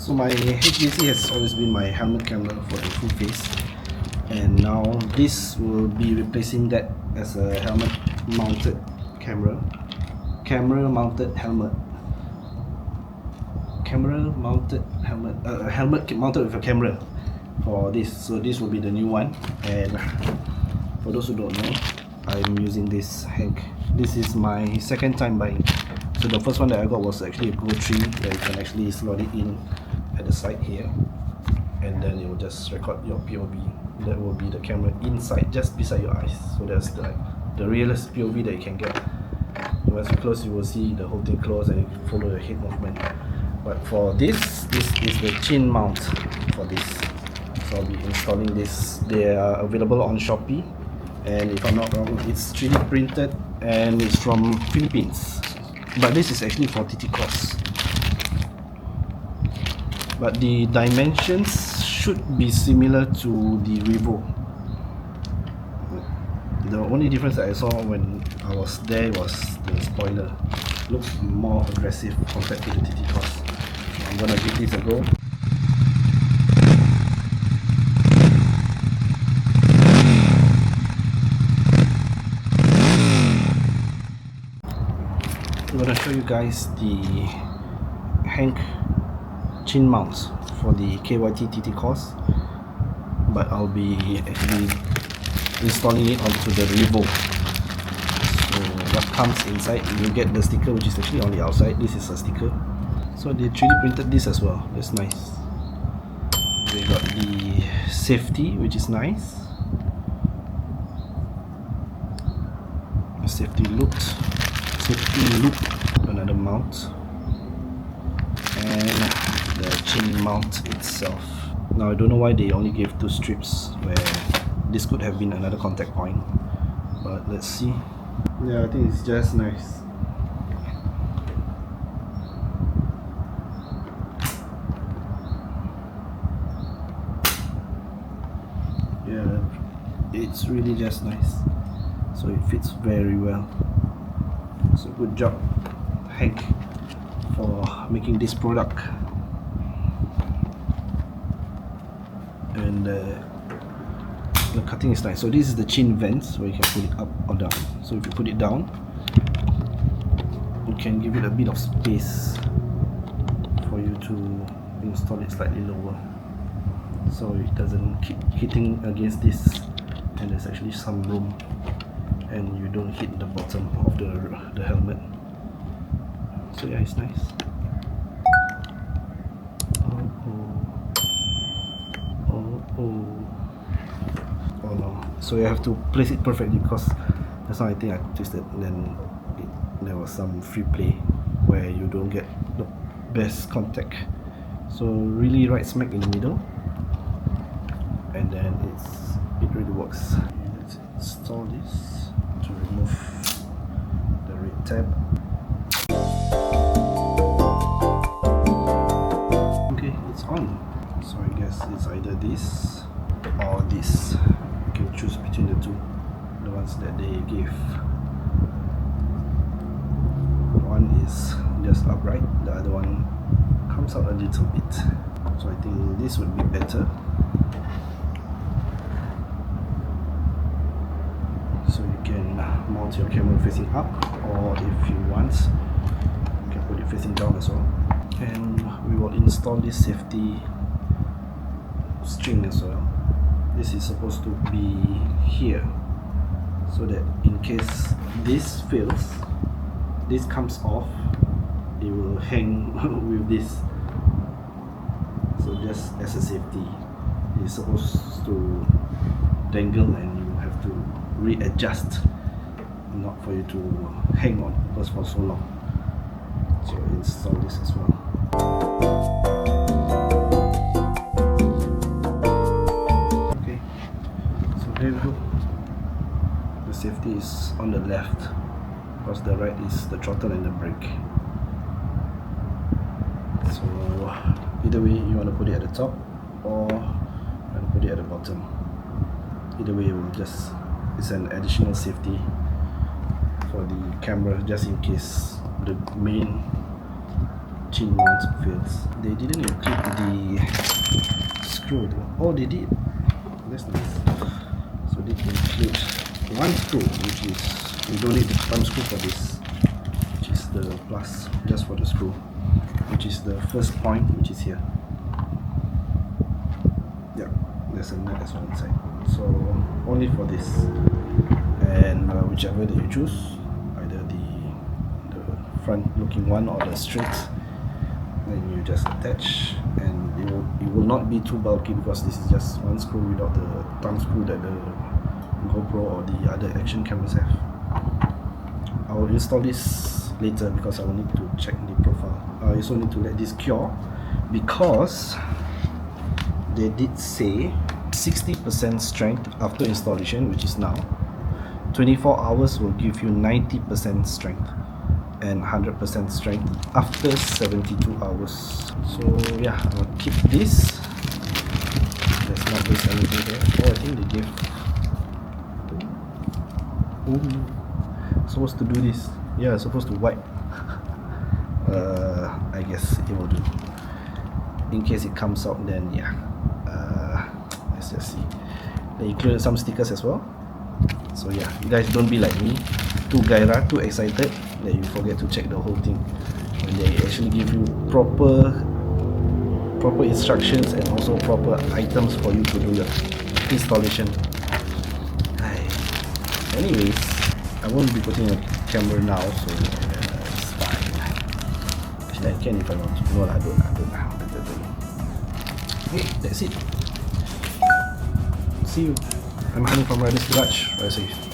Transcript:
So my HTC has always been my helmet camera for the full face, and now this will be replacing that as a helmet mounted camera. Helmet mounted with a camera for this. So this will be the new one, and for those who don't know, I'm using this HANC. This is my second time buying. So the first one that I got was actually a Go3, where you can actually slot it in at the side here, and then it will just record your POV. That will be the camera inside, just beside your eyes. So that's the realest POV that you can get. Once you close, you will see the whole thing close, and you can follow the head movement. But for this is the chin mount for this. So I'll be installing this. They are available on Shopee, and if I'm not wrong, it's 3D printed and it's from Philippines. But this is actually for TT Course. But the dimensions should be similar to the Revo. The only difference that I saw when I was there was the spoiler. Looks more aggressive compared to the TT Course. I'm gonna give this a go. I'm gonna show you guys the HANC chin mounts for the KYT TT Course, but I'll be actually installing it onto the Revo. So what comes inside, you get the sticker, which is actually on the outside. This is a sticker. So they 3D printed this as well. That's nice. They got the safety, which is nice. The safety loop, another mount, and the chin mount itself. Now I don't know why they only gave 2 strips, where this could have been another contact point, but let's see. Yeah, I think it's just nice. Yeah, it's really just nice. So it fits very well. So good job, HANC, for making this product. And the cutting is nice. So this is the chin vents, where you can put it up or down. So if you put it down, you can give it a bit of space for you to install it slightly lower, so it doesn't keep hitting against this, and there's actually some room, and you don't hit the bottom of the helmet. So yeah, it's nice. Oh no. So you have to place it perfectly, because that's how I think I twisted, and then there was some free play where you don't get the best contact. So really right smack in the middle, and then it really works. Let's install this to remove the red tab. Okay, it's on. So I guess it's either this or this. You can choose between the two, the ones that they give. One is just upright, the other one comes out a little bit. So I think this would be better. So you can mount your camera facing up, or if you want, you can put it facing down as well. And we will install this safety string as well. This is supposed to be here, so that in case this fails, this comes off, it will hang with this. So just as a safety, it's supposed to dangle, and you have to readjust, not for you to hang on because for so long. So install this as well. Okay, so here we go. The safety is on the left, because the right is the throttle and the brake. So either way, you want to put it at the top, or you want to put it at the bottom. Either way, it will just, it's an additional safety for the camera, just in case the main chin mount fits. They didn't include the screw though. Oh, they did. That's nice. So they include one screw, which is, you don't need the thumb screw for this, which is the plus, just for the screw, which is the first point, which is here. Yeah, there's a nut as well inside. So only for this, and whichever that you choose, either the front looking one or the straight, then you just attach, and it will not be too bulky because this is just one screw without the thumb screw that the GoPro or the other action cameras have. I will install this later because I will need to check the profile. I also need to let this cure because they did say 60% strength after installation, which is now. 24 hours will give you 90% strength, and 100% strength after 72 hours. So yeah, I'll keep this. Let's not waste anything here. Oh, I think they gave... Oh, supposed to do this. Yeah, supposed to wipe. I guess it will do. In case it comes out, then yeah. Let's just see. They included some stickers as well. So yeah, you guys don't be like me, too gairah, too excited that you forget to check the whole thing when they actually give you proper instructions and also proper items for you to do your installation. Anyways, I won't be putting a camera now, so it's fine. Actually, I can if I want to. No, I don't. Okay, that's it. See you. I'm Hani from Rider's Garage. Ride safe.